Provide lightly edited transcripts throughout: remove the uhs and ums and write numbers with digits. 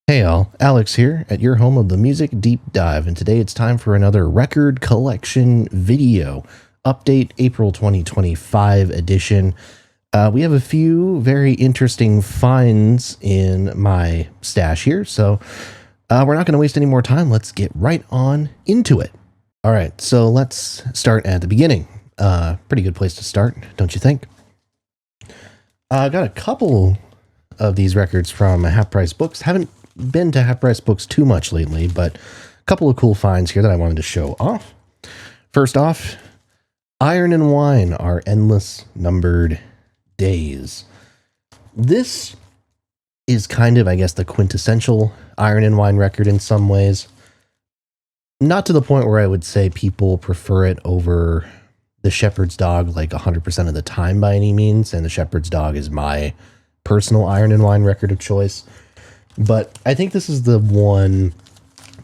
Hey all, Alex here at your home of the Music Deep Dive, and today it's time for another record collection video. Update April 2025 edition. We have a few very interesting finds in my stash here, so we're not going to waste any more time. Let's get right on into it. All right, so let's start at the beginning. Pretty good place to start, don't you think? I got a couple of these records from Half Price Books. Haven't been to Half Price Books too much lately, but a couple of cool finds here that I wanted to show off. First off, Iron and Wine Are Endless Numbered Days. This is kind of, I guess, the quintessential Iron and Wine record in some ways. Not to the point where I would say people prefer it over The Shepherd's Dog like 100% of the time by any means, and The Shepherd's Dog is my personal Iron and Wine record of choice. But I think this is the one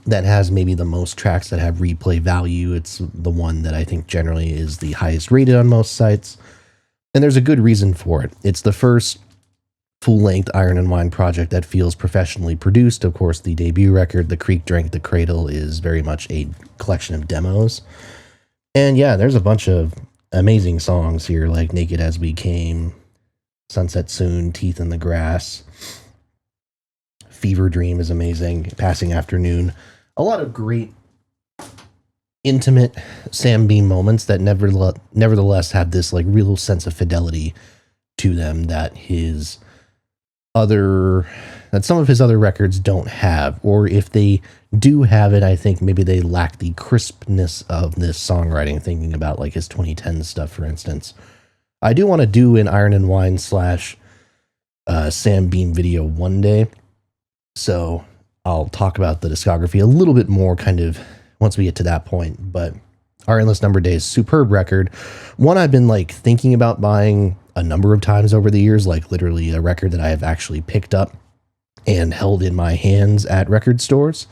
that has maybe the most tracks that have replay value. It's the one that I think generally is the highest rated on most sites. And there's a good reason for it. It's the first full-length Iron and Wine project that feels professionally produced. Of course, the debut record, The Creek Drank the Cradle, is very much a collection of demos. And yeah, there's a bunch of amazing songs here, like Naked As We Came, Sunset Soon, Teeth in the Grass. Fever Dream is amazing. Passing Afternoon. A lot of great, intimate Sam Beam moments that nevertheless have this like real sense of fidelity to them that some of his other records don't have. Or if they do have it, I think maybe they lack the crispness of this songwriting, thinking about like his 2010 stuff, for instance. I do want to do an Iron and Wine / Sam Beam video one day. So I'll talk about the discography a little bit more kind of once we get to that point. But Our Endless Number Days, superb record. One I've been like thinking about buying a number of times over the years, like literally a record that I have actually picked up and held in my hands at record stores,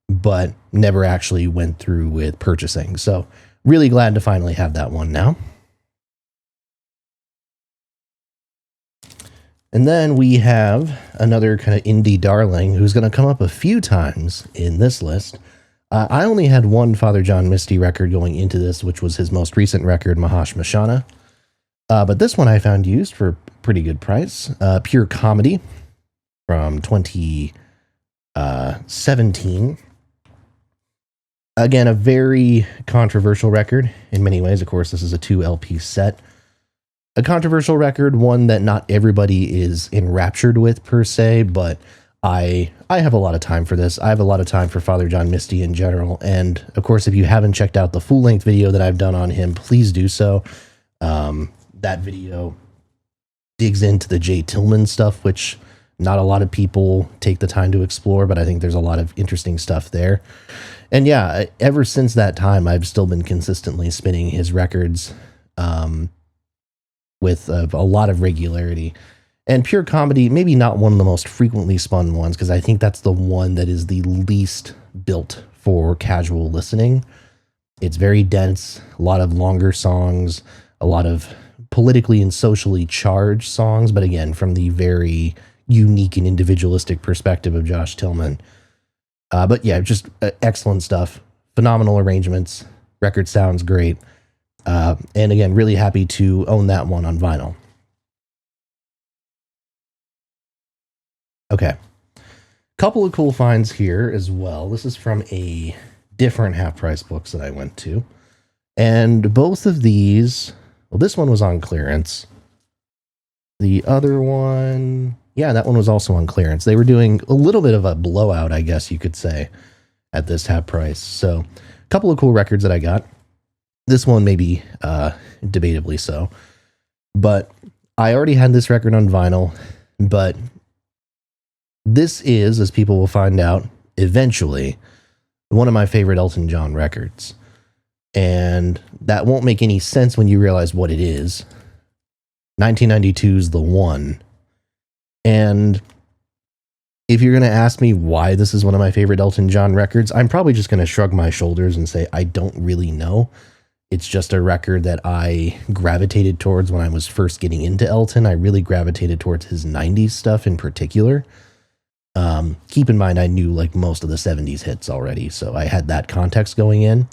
but never actually went through with purchasing. So really glad to finally have that one now. And then we have another kind of indie darling who's going to come up a few times in this list. I only had one Father John Misty record going into this, which was his most recent record, Mahash Mashana. But this one I found used for a pretty good price. Pure Comedy from 2017. Again, a very controversial record in many ways. Of course, this is a 2 LP set. A controversial record, one that not everybody is enraptured with per se, but I have a lot of time for this. I have a lot of time for Father John Misty in general. And of course, if you haven't checked out the full-length video that I've done on him, please do so. That video digs into the Jay Tillman stuff, which not a lot of people take the time to explore, but I think there's a lot of interesting stuff there. And yeah, ever since that time, I've still been consistently spinning his records, with a lot of regularity. And Pure Comedy, maybe not one of the most frequently spun ones, because I think that's the one that is the least built for casual listening. It's very dense, a lot of longer songs, a lot of politically and socially charged songs, but again, from the very unique and individualistic perspective of Josh Tillman. But yeah, just excellent stuff. Phenomenal arrangements. Record sounds great. And again, really happy to own that one on vinyl. Okay. Couple of cool finds here as well. This is from a different Half Price Books that I went to. And both of these, well, this one was on clearance. The other one, yeah, that one was also on clearance. They were doing a little bit of a blowout, I guess you could say, at this Half Price. So a couple of cool records that I got. This one maybe debatably so, but I already had this record on vinyl, but this is, as people will find out eventually, one of my favorite Elton John records. And that won't make any sense when you realize what it is. 1992's The One. And if you're going to ask me why this is one of my favorite Elton John records, I'm probably just going to shrug my shoulders and say I don't really know. It's just a record that I gravitated towards when I was first getting into Elton. I really gravitated towards his 90s stuff in particular. Keep in mind, I knew like most of the 70s hits already, so I had that context going in.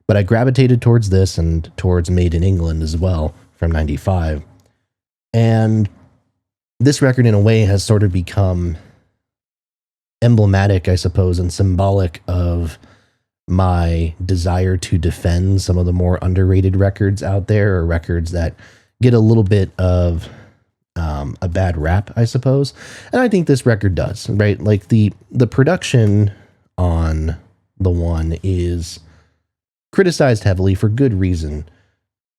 But I gravitated towards this and towards Made in England as well from 95. And this record, in a way, has sort of become emblematic, I suppose, and symbolic of my desire to defend some of the more underrated records out there, or records that get a little bit of a bad rap, I suppose. And I think this record does, right? Like the production on the one is criticized heavily for good reason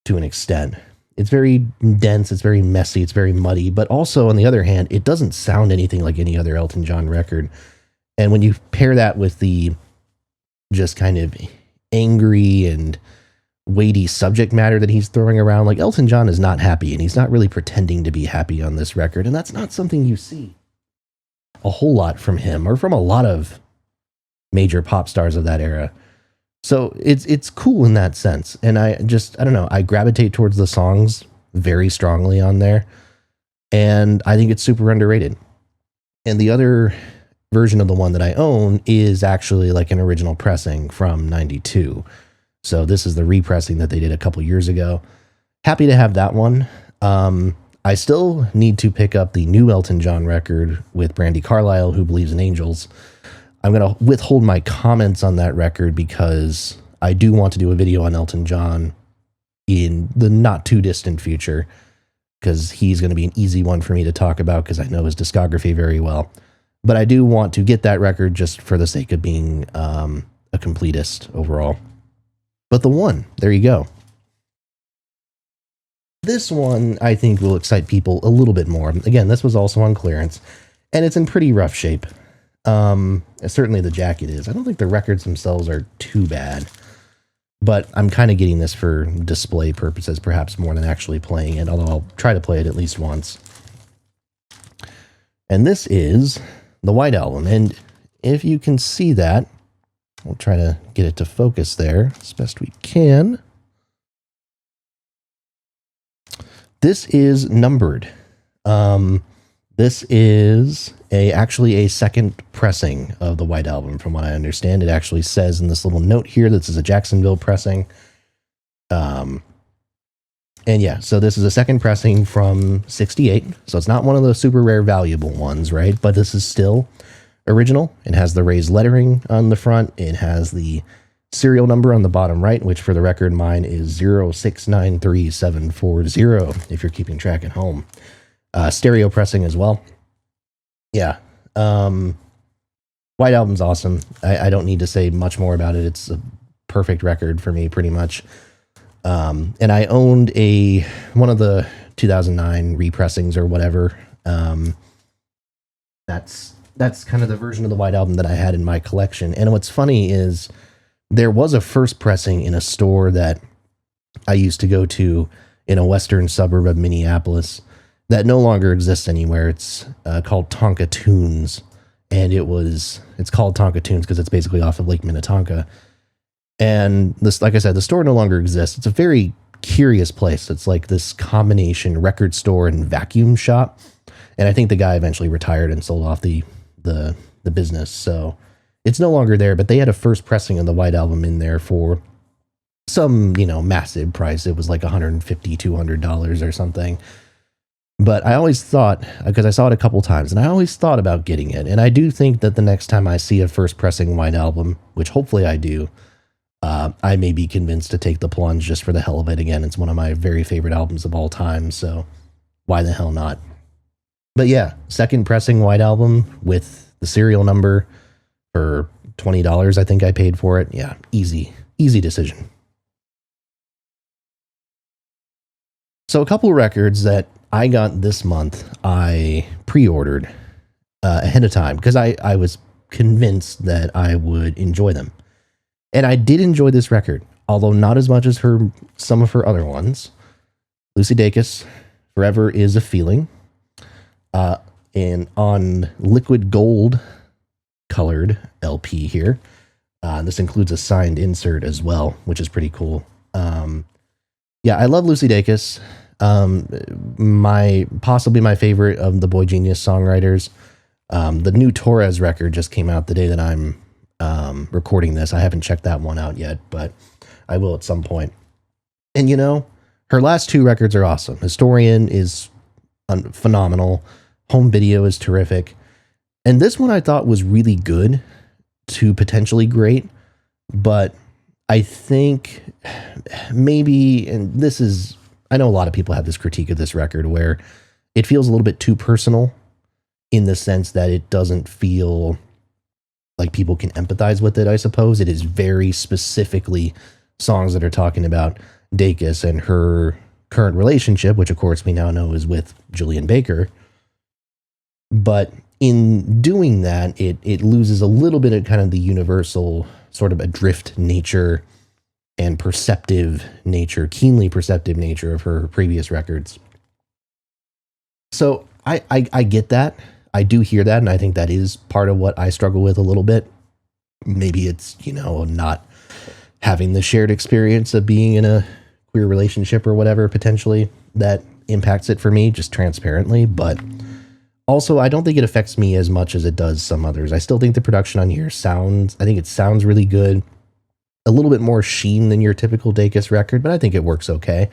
to an extent. It's very dense, it's very messy, it's very muddy, but also on the other hand, it doesn't sound anything like any other Elton John record. And when you pair that with the just kind of angry and weighty subject matter that he's throwing around, like Elton John is not happy, and he's not really pretending to be happy on this record. And that's not something you see a whole lot from him, or from a lot of major pop stars of that era. So it's cool in that sense. And I don't know, I gravitate towards the songs very strongly on there. And I think it's super underrated. And the other version of the one that I own is actually like an original pressing from 92. So this is the repressing that they did a couple years ago. Happy to have that one. I still need to pick up the new Elton John record with Brandi Carlile, Who Believes in Angels. I'm going to withhold my comments on that record because I do want to do a video on Elton John in the not too distant future, because he's going to be an easy one for me to talk about because I know his discography very well. But I do want to get that record just for the sake of being a completist overall. But the one, there you go. This one, I think, will excite people a little bit more. Again, this was also on clearance, and it's in pretty rough shape. Certainly the jacket is. I don't think the records themselves are too bad, but I'm kind of getting this for display purposes, perhaps more than actually playing it, although I'll try to play it at least once. And this is the White Album, and if you can see that, we'll try to get it to focus there as best we can. This is numbered. This is actually a second pressing of the White Album, from what I understand. It actually says in this little note here that this is a Jacksonville pressing. And yeah, so this is a second pressing from 68. So it's not one of those super rare valuable ones, right? But this is still original. It has the raised lettering on the front. It has the serial number on the bottom right, which for the record, mine is 0693740, if you're keeping track at home. Stereo pressing as well. Yeah. White Album's awesome. I don't need to say much more about it. It's a perfect record for me, pretty much. And I owned one of the 2009 repressings or whatever. That's kind of the version of the White Album that I had in my collection. And what's funny is there was a first pressing in a store that I used to go to in a western suburb of Minneapolis that no longer exists anywhere. It's called Tonka Tunes, and it's called Tonka Tunes because it's basically off of Lake Minnetonka. And this, like I said, the store no longer exists. It's a very curious place. It's like this combination record store and vacuum shop. And I think the guy eventually retired and sold off the business, so it's no longer there. But they had a first pressing of the White Album in there for some, massive price. It was like $150, $200 or something. But I always thought, because I saw it a couple times, and I always thought about getting it. And I do think that the next time I see a first pressing White Album, which hopefully I do, I may be convinced to take the plunge just for the hell of it. Again, it's one of my very favorite albums of all time, so why the hell not? But yeah, second pressing White Album with the serial number for $20, I think I paid for it. Yeah, easy decision. So a couple of records that I got this month, I pre-ordered ahead of time because I was convinced that I would enjoy them. And I did enjoy this record, although not as much as some of her other ones. Lucy Dacus, Forever Is a Feeling. And on liquid gold colored LP here. This includes a signed insert as well, which is pretty cool. Yeah, I love Lucy Dacus. Possibly my favorite of the Boy Genius songwriters. The new Torres record just came out the day that I'm recording this. I haven't checked that one out yet, but I will at some point. And her last two records are awesome. Historian is phenomenal. Home Video is terrific. And this one I thought was really good to potentially great, but I think maybe, and this is, I know a lot of people have this critique of this record where it feels a little bit too personal in the sense that it doesn't feel like people can empathize with it, I suppose. It is very specifically songs that are talking about Dacus and her current relationship, which of course we now know is with Julian Baker. But in doing that, it loses a little bit of kind of the universal sort of adrift nature and perceptive nature, keenly perceptive nature of her previous records. So I get that. I do hear that, and I think that is part of what I struggle with a little bit. Maybe it's, not having the shared experience of being in a queer relationship or whatever, potentially, that impacts it for me, just transparently. But also, I don't think it affects me as much as it does some others. I still think the production on here sounds really good. A little bit more sheen than your typical Dacus record, but I think it works okay.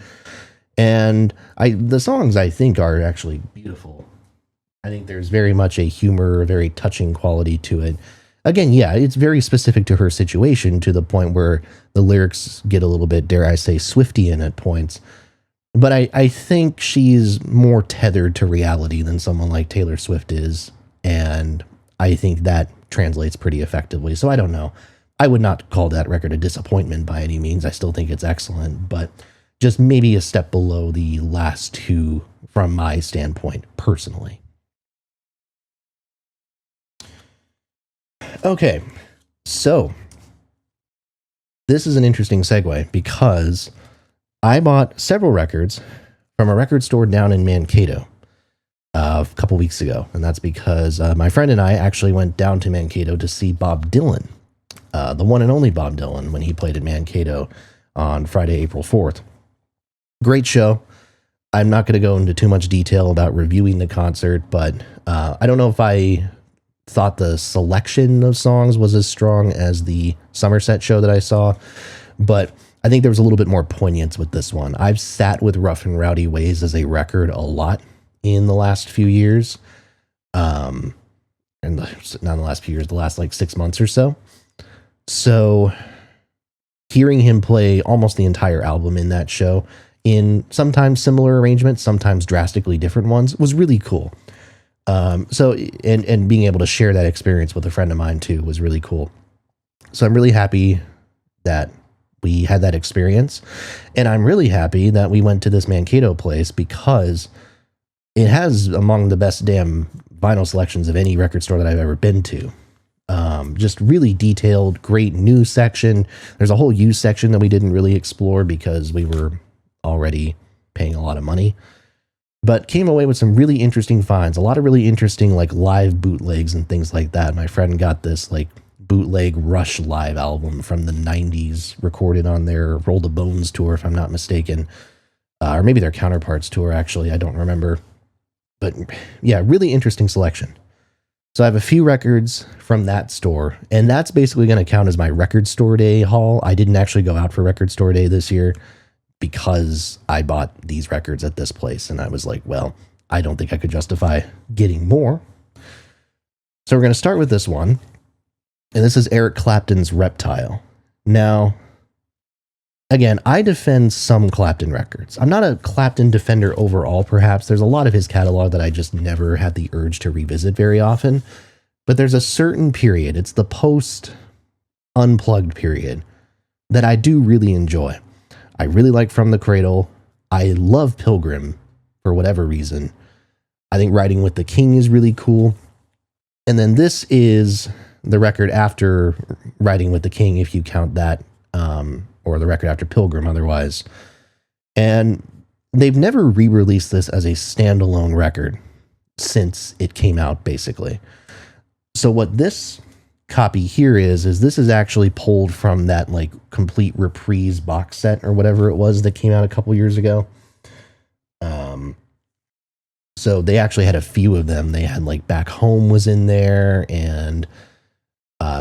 And the songs, I think, are actually beautiful. I think there's very much a humor, a very touching quality to it. Again, yeah, it's very specific to her situation, to the point where the lyrics get a little bit, dare I say, Swiftian at points. But I think she's more tethered to reality than someone like Taylor Swift is. And I think that translates pretty effectively. So I don't know. I would not call that record a disappointment by any means. I still think it's excellent, but just maybe a step below the last two from my standpoint, personally. Okay, so this is an interesting segue because I bought several records from a record store down in Mankato a couple weeks ago, and that's because my friend and I actually went down to Mankato to see Bob Dylan, the one and only Bob Dylan, when he played at Mankato on Friday, April 4th. Great show. I'm not going to go into too much detail about reviewing the concert, but I don't know if I thought the selection of songs was as strong as the Somerset show that I saw, but I think there was a little bit more poignance with this one. I've sat with Rough and Rowdy Ways as a record a lot in the last few years. And not in the last few years, the last like 6 months or so. So hearing him play almost the entire album in that show, in sometimes similar arrangements, sometimes drastically different ones, was really cool. So being able to share that experience with a friend of mine too was really cool. So I'm really happy that we had that experience, and I'm really happy that we went to this Mankato place because it has among the best damn vinyl selections of any record store that I've ever been to. Just really detailed, great new section. There's a whole used section that we didn't really explore because we were already paying a lot of money, but came away with some really interesting finds, a lot of really interesting like live bootlegs and things like that. My friend got this like bootleg Rush live album from the 90s recorded on their Roll the Bones tour, if I'm not mistaken, or maybe their Counterparts tour, actually, I don't remember. But yeah, really interesting selection. So I have a few records from that store, and that's basically going to count as my record store day haul. I didn't actually go out for record store day this year because I bought these records at this place, and I was like, well, I don't think I could justify getting more. So we're going to start with this one, and this is Eric Clapton's Reptile. Now, again, I defend some Clapton records. I'm not a Clapton defender overall, perhaps. There's a lot of his catalog that I just never had the urge to revisit very often. But there's a certain period, it's the post-Unplugged period, that I do really enjoy. I really like From the Cradle. I love Pilgrim for whatever reason. I think Riding with the King is really cool. And then this is the record after Riding with the King, if you count that, or the record after Pilgrim otherwise. And they've never re-released this as a standalone record since it came out, basically. So what this copy here is this is actually pulled from that like complete reprise box set or whatever it was that came out a couple years ago. So they actually had a few of them. They had like Back Home was in there, and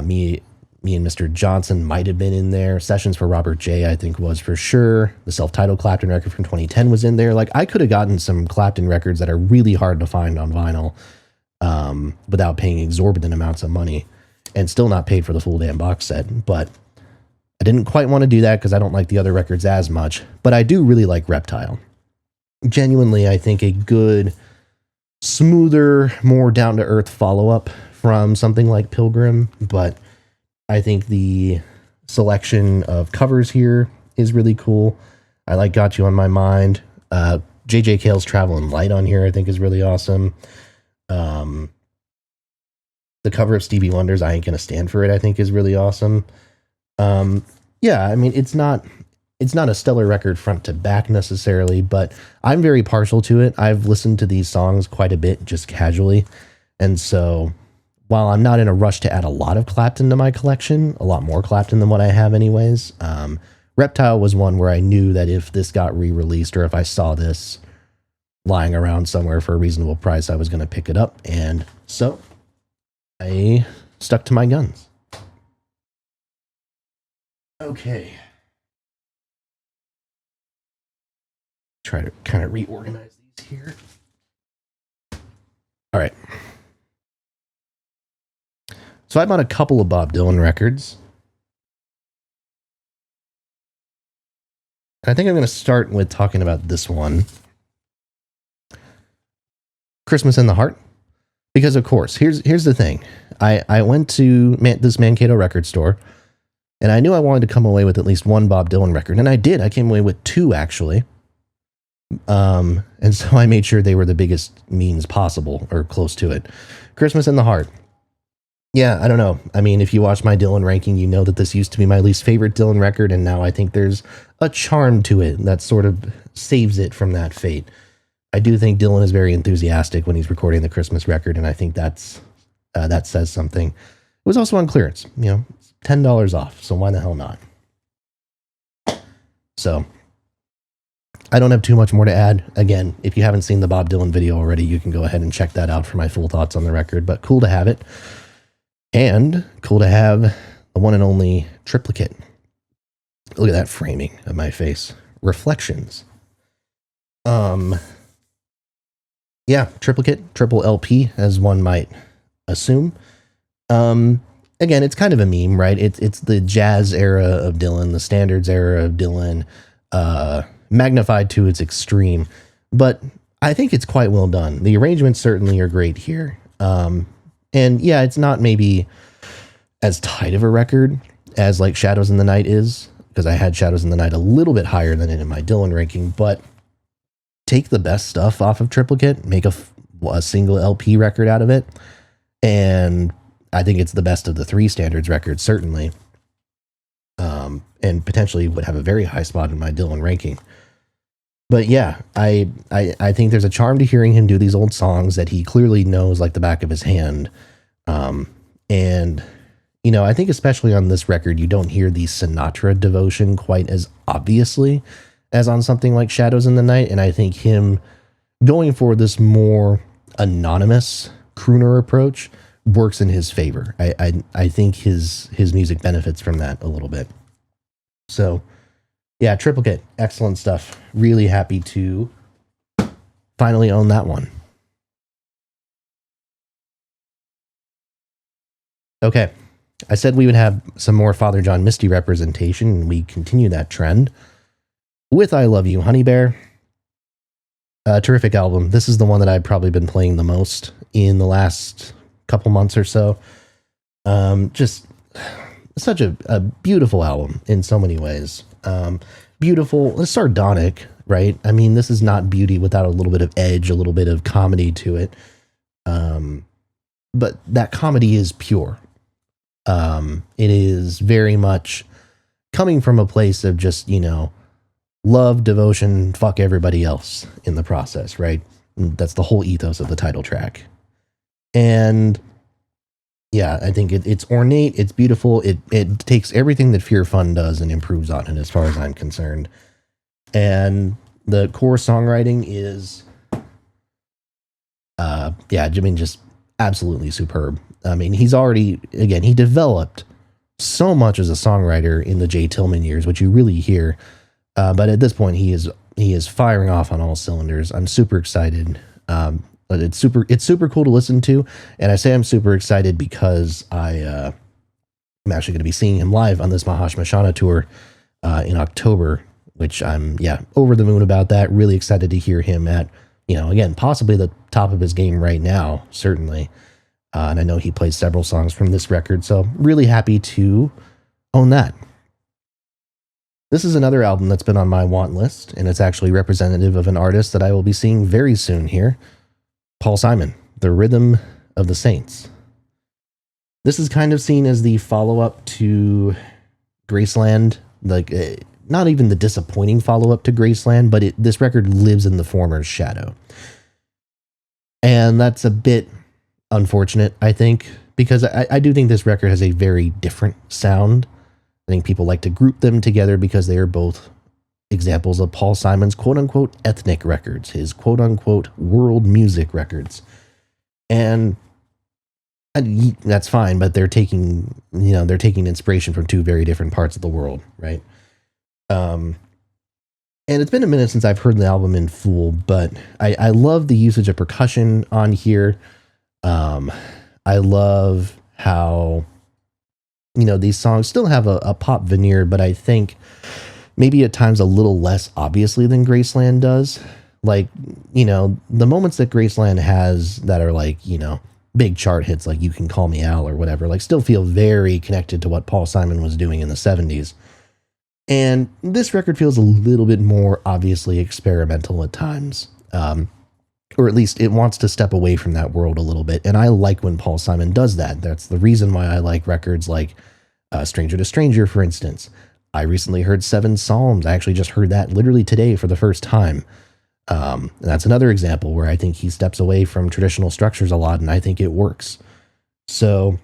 me and Mr. Johnson might have been in there. Sessions for Robert J, I think, was for sure. The self-titled Clapton record from 2010 was in there. Like, I could have gotten some Clapton records that are really hard to find on vinyl without paying exorbitant amounts of money, and still not paid for the full damn box set. But I didn't quite want to do that because I don't like the other records as much. But I do really like Reptile. Genuinely, I think a good, smoother, more down-to-earth follow-up from something like Pilgrim, but I think the selection of covers here is really cool. I like Got You on My Mind. JJ Cale's Traveling Light on here I think is really awesome. The cover of Stevie Wonder's I Ain't Gonna Stand For It I think is really awesome. Yeah, I mean, it's not a stellar record front to back necessarily, but I'm very partial to it. I've listened to these songs quite a bit just casually, and so while I'm not in a rush to add a lot of Clapton to my collection, a lot more Clapton than what I have anyways, Reptile was one where I knew that if this got re-released or if I saw this lying around somewhere for a reasonable price, I was going to pick it up. And so I stuck to my guns. Okay. Try to kind of reorganize these here. All right. So I bought a couple of Bob Dylan records. I think I'm going to start with talking about this one. Christmas in the Heart. Because, of course, here's the thing. I went to this Mankato record store, and I knew I wanted to come away with at least one Bob Dylan record, and I did. I came away with two, actually. And so I made sure they were the biggest means possible, or close to it. Christmas in the Heart. Yeah, I don't know. I mean, if you watch my Dylan ranking, you know that this used to be my least favorite Dylan record, and now I think there's a charm to it that sort of saves it from that fate. I do think Dylan is very enthusiastic when he's recording the Christmas record, and I think that says something. It was also on clearance, $10 off, so why the hell not? So, I don't have too much more to add. Again, if you haven't seen the Bob Dylan video already, you can go ahead and check that out for my full thoughts on the record, but cool to have it. And cool to have the one and only triplicate. Look at that framing of my face. Reflections. Yeah, triplicate, triple LP, as one might assume. Again, it's kind of a meme, right? It's the jazz era of Dylan, the standards era of Dylan, magnified to its extreme. But I think it's quite well done. The arrangements certainly are great here. And yeah, it's not maybe as tight of a record as like Shadows in the Night is, because I had Shadows in the Night a little bit higher than it in my Dylan ranking, but take the best stuff off of Triplicate, make a single LP record out of it, and I think it's the best of the three standards records, certainly, and potentially would have a very high spot in my Dylan ranking. But yeah, I think there's a charm to hearing him do these old songs that he clearly knows like the back of his hand. And, I think especially on this record, you don't hear the Sinatra devotion quite as obviously as on something like Shadows in the Night. And I think him going for this more anonymous crooner approach works in his favor. I think his music benefits from that a little bit. So, yeah, Triplicate, excellent stuff. Really happy to finally own that one. Okay, I said we would have some more Father John Misty representation, and we continue that trend with I Love You, Honey Bear. Terrific album. This is the one that I've probably been playing the most in the last couple months or so. Just such a beautiful album in so many ways. Beautiful, sardonic, right? I mean, this is not beauty without a little bit of edge, a little bit of comedy to it. But that comedy is pure. It is very much coming from a place of just, love, devotion, fuck everybody else in the process, right? That's the whole ethos of the title track. And yeah, I think it's ornate, it's beautiful, it takes everything that Fear Fun does and improves on it as far as I'm concerned. And the core songwriting is Yeah, I mean, just absolutely superb. I mean, he's already, again, he developed so much as a songwriter in the Jay Tillman years, which you really hear. But at this point, he is firing off on all cylinders. I'm super excited. But it's super cool to listen to, and I say I'm super excited because I'm actually going to be seeing him live on this Mahash Mashana tour in October, which I'm over the moon about that. Really excited to hear him at, again, possibly the top of his game right now, certainly. And I know he plays several songs from this record, so really happy to own that. This is another album that's been on my want list, and it's actually representative of an artist that I will be seeing very soon here, Paul Simon, The Rhythm of the Saints. This is kind of seen as the follow-up to Graceland, like not even the disappointing follow-up to Graceland, but this record lives in the former's shadow. And that's a bit unfortunate, I think, because I do think this record has a very different sound. I think people like to group them together because they are both examples of Paul Simon's quote-unquote ethnic records, his quote-unquote world music records. And that's fine, but they're taking inspiration from two very different parts of the world, right? And it's been a minute since I've heard the album in full, but I love the usage of percussion on here. I love how, these songs still have a pop veneer, but I think maybe at times a little less obviously than Graceland does. Like, the moments that Graceland has that are like, big chart hits, like You Can Call Me Al or whatever, like still feel very connected to what Paul Simon was doing in the 70s. And this record feels a little bit more obviously experimental at times. Or at least it wants to step away from that world a little bit. And I like when Paul Simon does that. That's the reason why I like records like Stranger to Stranger, for instance. I recently heard Seven Psalms. I actually just heard that literally today for the first time. And that's another example where I think he steps away from traditional structures a lot, and I think it works. So,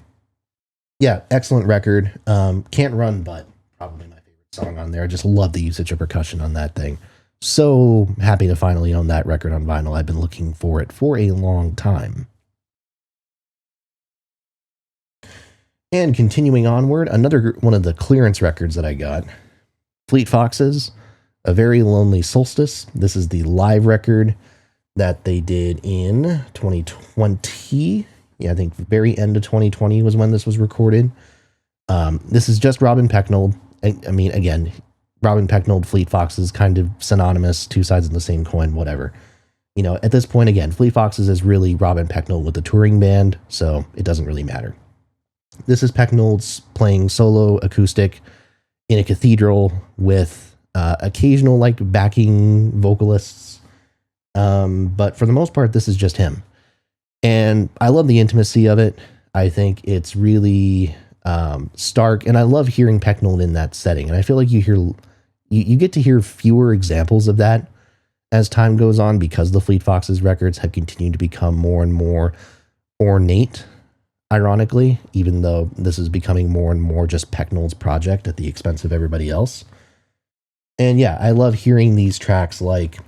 yeah, excellent record. Can't Run, but probably my favorite song on there. I just love the usage of percussion on that thing. So happy to finally own that record on vinyl. I've been looking for it for a long time. And continuing onward, another one of the clearance records that I got, Fleet Foxes, A Very Lonely Solstice. This is the live record that they did in 2020. Yeah, I think the very end of 2020 was when this was recorded. This is just Robin Pecknold. I mean, again, Robin Pecknold, Fleet Foxes, kind of synonymous, two sides of the same coin, whatever. At this point, again, Fleet Foxes is really Robin Pecknold with the touring band, so it doesn't really matter. This is Pecknold's playing solo acoustic in a cathedral with occasional like backing vocalists. But for the most part, this is just him. And I love the intimacy of it. I think it's really stark. And I love hearing Pecknold in that setting. And I feel like you get to hear fewer examples of that as time goes on, because the Fleet Foxes records have continued to become more and more ornate, ironically, even though this is becoming more and more just Pecknold's project at the expense of everybody else. And yeah, I love hearing these tracks like,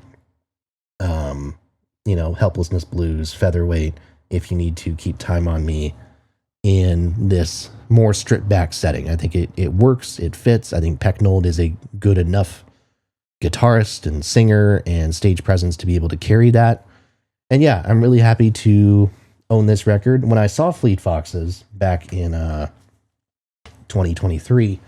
Helplessness Blues, Featherweight, If You Need to, Keep Time on Me, in this more stripped back setting. I think it works, it fits. I think Pecknold is a good enough guitarist and singer and stage presence to be able to carry that. And yeah, I'm really happy to own this record. When I saw Fleet Foxes back in 2023,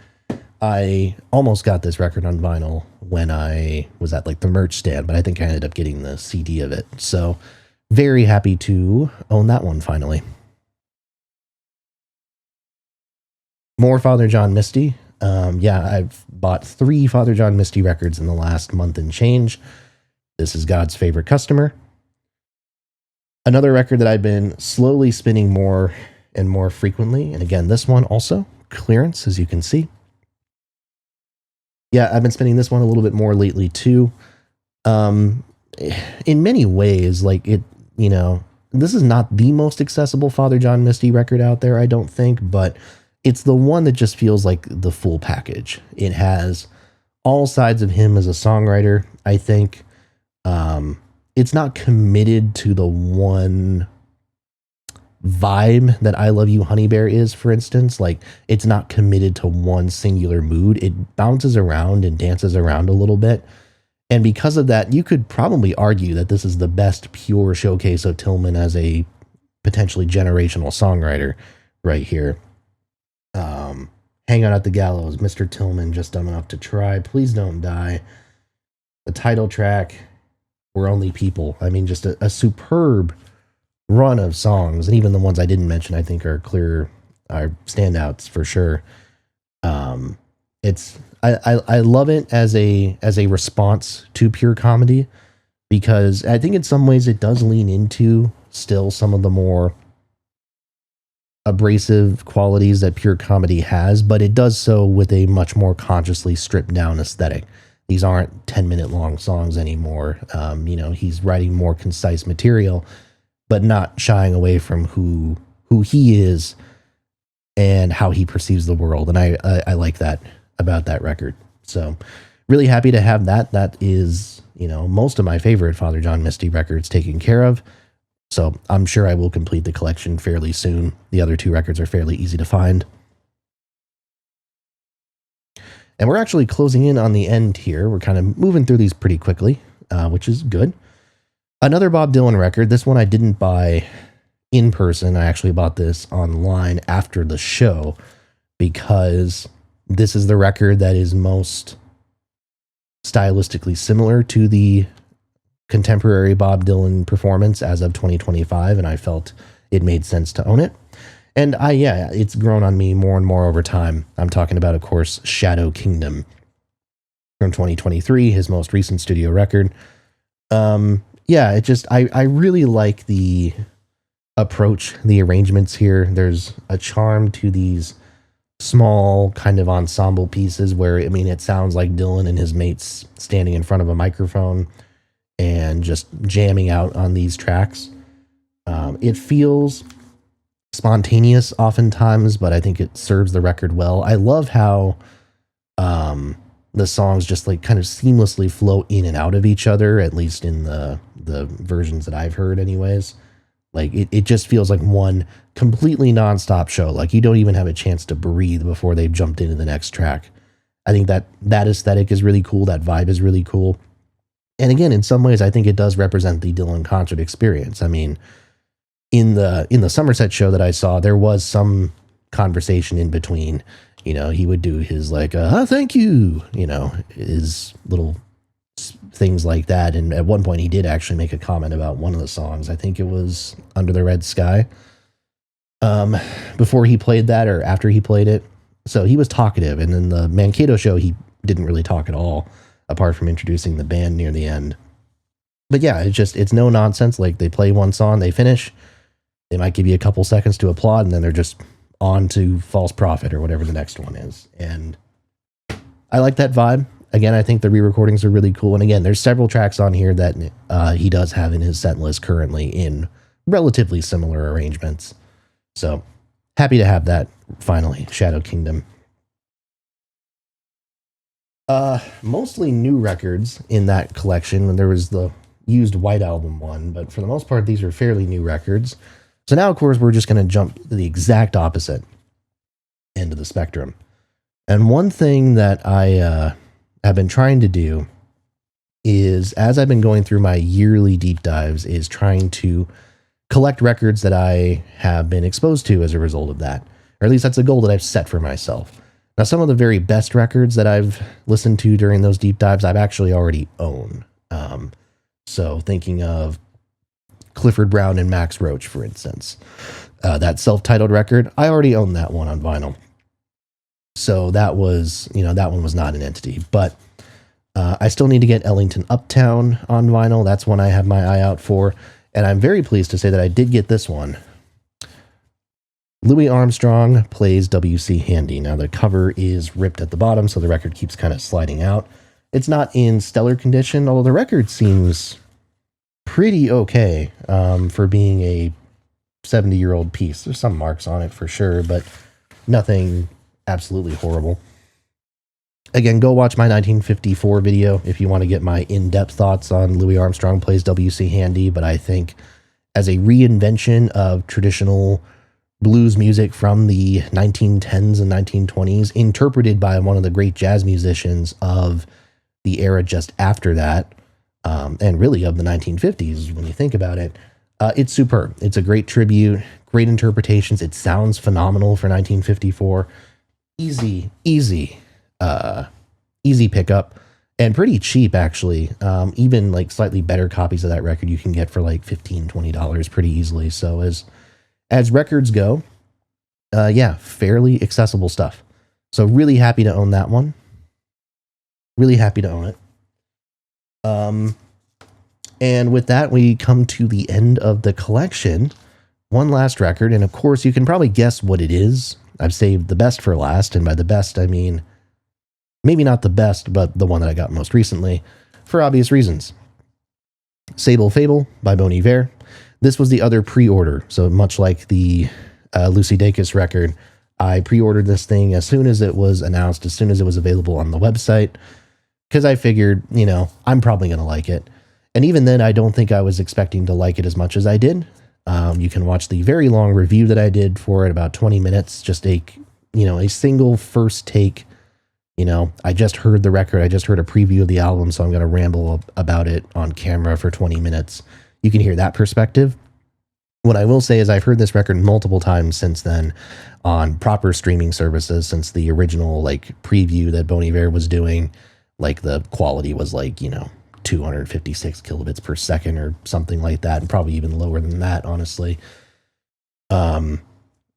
I almost got this record on vinyl when I was at like the merch stand, but I think I ended up getting the CD of it. So very happy to own that one finally. More Father John Misty. I've bought 3 Father John Misty records in the last month and change. This is God's Favorite Customer. Another record that I've been slowly spinning more and more frequently. And again, this one also clearance, as you can see. Yeah, I've been spinning this one a little bit more lately too. In many ways, like this is not the most accessible Father John Misty record out there, I don't think, but it's the one that just feels like the full package. It has all sides of him as a songwriter, I think. it's not committed to the one vibe that I Love You Honey Bear is, for instance. Like, it's not committed to one singular mood. It bounces around and dances around a little bit. And because of that, you could probably argue that this is the best pure showcase of Tillman as a potentially generational songwriter right here. Hang on at the gallows, Mr. Tillman, just dumb enough to try. Please don't die. The title track, We're Only People. I mean, just a superb run of songs, and even the ones I didn't mention, I think are standouts for sure. I love it as a response to pure comedy, because I think in some ways it does lean into still some of the more abrasive qualities that pure comedy has, but it does so with a much more consciously stripped down aesthetic. These aren't 10-minute long songs anymore. He's writing more concise material, but not shying away from who he is and how he perceives the world. And I like that about that record. So really happy to have that. That is, most of my favorite Father John Misty records taken care of. So I'm sure I will complete the collection fairly soon. The other two records are fairly easy to find. And we're actually closing in on the end here. We're kind of moving through these pretty quickly, which is good. Another Bob Dylan record. This one I didn't buy in person. I actually bought this online after the show, because this is the record that is most stylistically similar to the contemporary Bob Dylan performance as of 2025, and I felt it made sense to own it. And it's grown on me more and more over time. I'm talking about, of course, Shadow Kingdom from 2023, his most recent studio record. I really like the approach, the arrangements here. There's a charm to these small kind of ensemble pieces where, it sounds like Dylan and his mates standing in front of a microphone and just jamming out on these tracks. It feels spontaneous oftentimes, but I think it serves the record well. I love how the songs just like kind of seamlessly flow in and out of each other, at least in the versions that I've heard anyways. Like it just feels like one completely nonstop show. Like you don't even have a chance to breathe before they've jumped into the next track. I think that aesthetic is really cool. That vibe is really cool. And again, in some ways, I think it does represent the Dylan concert experience. I mean, in the Somerset show that I saw, there was some conversation in between. He would do his like, thank you, his little things like that. And at one point he did actually make a comment about one of the songs. I think it was Under the Red Sky. Before he played that or after he played it. So he was talkative. And in the Mankato show, he didn't really talk at all, apart from introducing the band near the end. But yeah, it's no nonsense. Like they play one song, they finish, they might give you a couple seconds to applaud, and then they're just on to False Prophet or whatever the next one is. And I like that vibe. Again, I think the re-recordings are really cool. And again, there's several tracks on here that he does have in his set list currently in relatively similar arrangements. So happy to have that finally, Shadow Kingdom. Mostly new records in that collection. When there was the used White Album one, but for the most part, these are fairly new records. So now, of course, we're just going to jump to the exact opposite end of the spectrum. And one thing that I have been trying to do is, as I've been going through my yearly deep dives, is trying to collect records that I have been exposed to as a result of that. Or at least that's a goal that I've set for myself. Now, some of the very best records that I've listened to during those deep dives, I've actually already owned. So thinking of Clifford Brown and Max Roach, for instance, that self-titled record, I already owned that one on vinyl. So that was, that one was not an entity, but I still need to get Ellington Uptown on vinyl. That's one I have my eye out for. And I'm very pleased to say that I did get this one. Louis Armstrong Plays W.C. Handy. Now the cover is ripped at the bottom, so the record keeps kind of sliding out. It's not in stellar condition, although the record seems pretty okay for being a 70-year-old piece. There's some marks on it for sure, but nothing absolutely horrible. again, go watch my 1954 video if you want to get my in-depth thoughts on Louis Armstrong Plays W.C. Handy. But I think as a reinvention of traditional blues music from the 1910s and 1920s, interpreted by one of the great jazz musicians of the era just after that, and really of the 1950s when you think about it, it's superb. It's a great tribute, great interpretations. It sounds phenomenal for 1954. Easy pickup, and pretty cheap actually. Even like slightly better copies of that record you can get for like $15-20 pretty easily. So as records go, yeah, fairly accessible stuff. So really happy to own that one. Really happy to own it. And with that, we come to the end of the collection. One last record, and of course, you can probably guess what it is. I've saved the best for last, and by the best, I mean maybe not the best, but the one that I got most recently, for obvious reasons. Sable Fable by Bon Iver. This was the other pre-order, so much like the Lucy Dacus record, I pre-ordered this thing as soon as it was announced, as soon as it was available on the website, because I figured, you know, I'm probably going to like it. And even then, I don't think I was expecting to like it as much as I did. You can watch the very long review that I did for it, about 20 minutes, just a single first take. You know, I just heard the record, I just heard a preview of the album, so I'm going to ramble about it on camera for 20 minutes. You can hear that perspective. What I will say is I've heard this record multiple times since then on proper streaming services, since the original like preview that Bon Iver was doing. Like the quality was like, 256 kilobits per second or something like that, and probably even lower than that, honestly.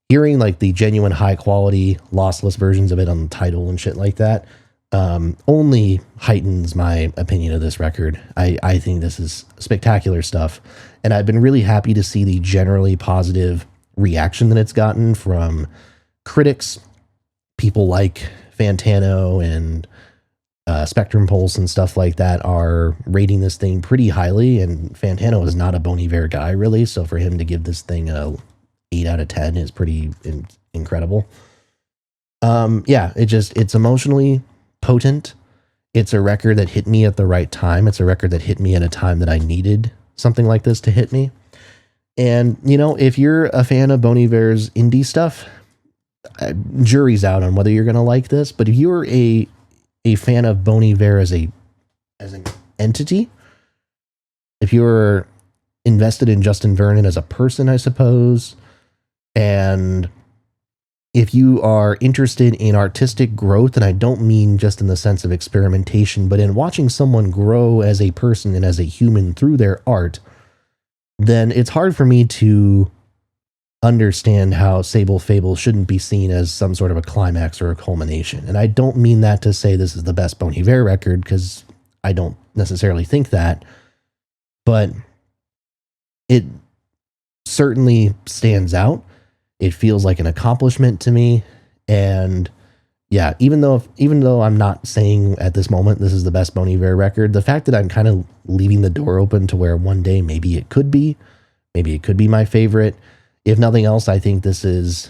Hearing like the genuine high quality lossless versions of it on the Tidal and shit like that only heightens my opinion of this record. I think this is spectacular stuff, and I've been really happy to see the generally positive reaction that it's gotten from critics. People like Fantano and Spectrum Pulse and stuff like that are rating this thing pretty highly, and Fantano is not a Bon Iver guy really, so for him to give this thing a 8 out of 10 is pretty incredible. Yeah, it's emotionally potent. It's a record that hit me at the right time. It's a record that hit me at a time that I needed something like this to hit me. And, if you're a fan of Bon Iver's indie stuff, jury's out on whether you're going to like this, but if you're a fan of Bon Iver as an entity, if you're invested in Justin Vernon as a person, I suppose, and if you are interested in artistic growth, and I don't mean just in the sense of experimentation, but in watching someone grow as a person and as a human through their art, then it's hard for me to understand how Sable Fable shouldn't be seen as some sort of a climax or a culmination. And I don't mean that to say this is the best Bon Iver record, because I don't necessarily think that, but it certainly stands out. It feels like an accomplishment to me. And yeah, even though I'm not saying at this moment this is the best Bon Iver record, the fact that I'm kind of leaving the door open to where one day maybe it could be my favorite. If nothing else, I think this is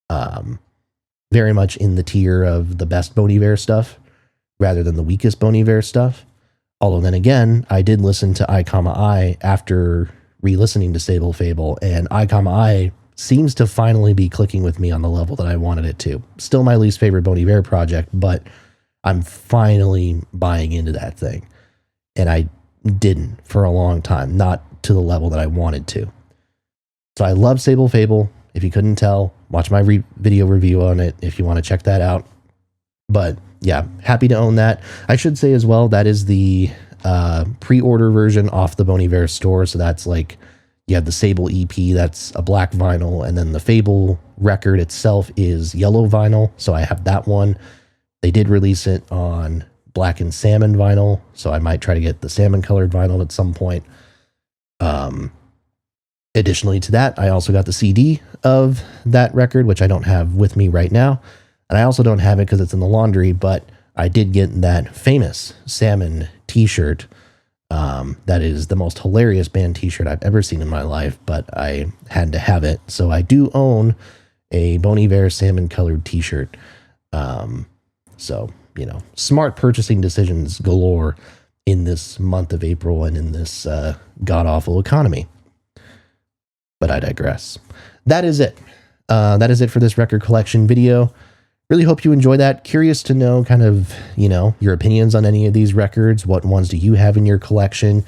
very much in the tier of the best Bon Iver stuff rather than the weakest Bon Iver stuff. Although then again, I did listen to I, after re-listening to Sable Fable, and I seems to finally be clicking with me on the level that I wanted it to. Still my least favorite Bon Iver project, but I'm finally buying into that thing. And I didn't for a long time, not to the level that I wanted to. So I love Sable Fable. If you couldn't tell, watch my video review on it if you want to check that out. But yeah, happy to own that. I should say as well, that is the pre-order version off the Bon Iver store. So that's like, you have the Sable EP, that's a black vinyl, and then the Fable record itself is yellow vinyl. So I have that one. They did release it on black and salmon vinyl, so I might try to get the salmon colored vinyl at some point. Additionally to that, I also got the CD of that record, which I don't have with me right now. And I also don't have it because it's in the laundry, but I did get that famous salmon t-shirt. That is the most hilarious band t-shirt I've ever seen in my life, but I had to have it. So I do own a Bon Iver salmon colored t-shirt. So smart purchasing decisions galore in this month of April and in this god-awful economy. But I digress. That is it. That is it for this record collection video. Really hope you enjoy that. Curious to know kind of, your opinions on any of these records. What ones do you have in your collection?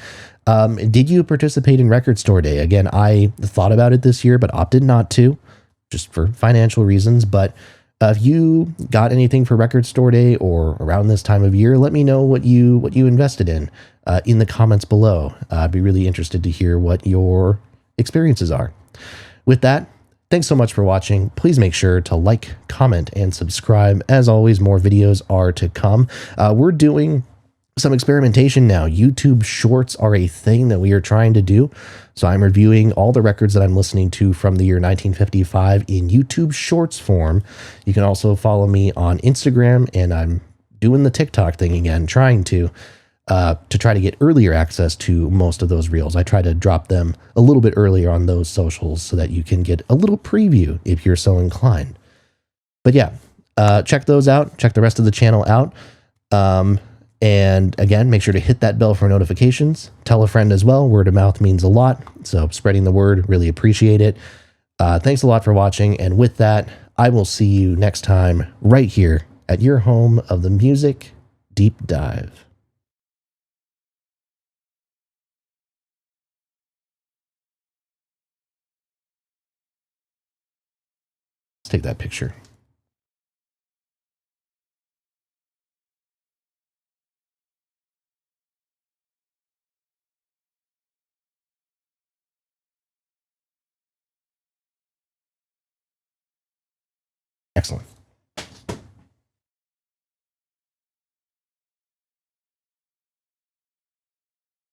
Did you participate in Record Store Day? Again, I thought about it this year, but opted not to, just for financial reasons. But if you got anything for Record Store Day or around this time of year, let me know what you invested in the comments below. I'd be really interested to hear what your experiences are. With that, thanks so much for watching. Please make sure to like, comment, and subscribe. As always, more videos are to come. We're doing some experimentation now. YouTube Shorts are a thing that we are trying to do. So I'm reviewing all the records that I'm listening to from the year 1955 in YouTube Shorts form. You can also follow me on Instagram, and I'm doing the TikTok thing again, trying to try to get earlier access to most of those reels. I try to drop them a little bit earlier on those socials so that you can get a little preview if you're so inclined. But yeah, check those out. Check the rest of the channel out. And again, make sure to hit that bell for notifications. Tell a friend as well. Word of mouth means a lot. So spreading the word, really appreciate it. Thanks a lot for watching. And with that, I will see you next time right here at your home of the Music Deep Dive. Let's take that picture. Excellent.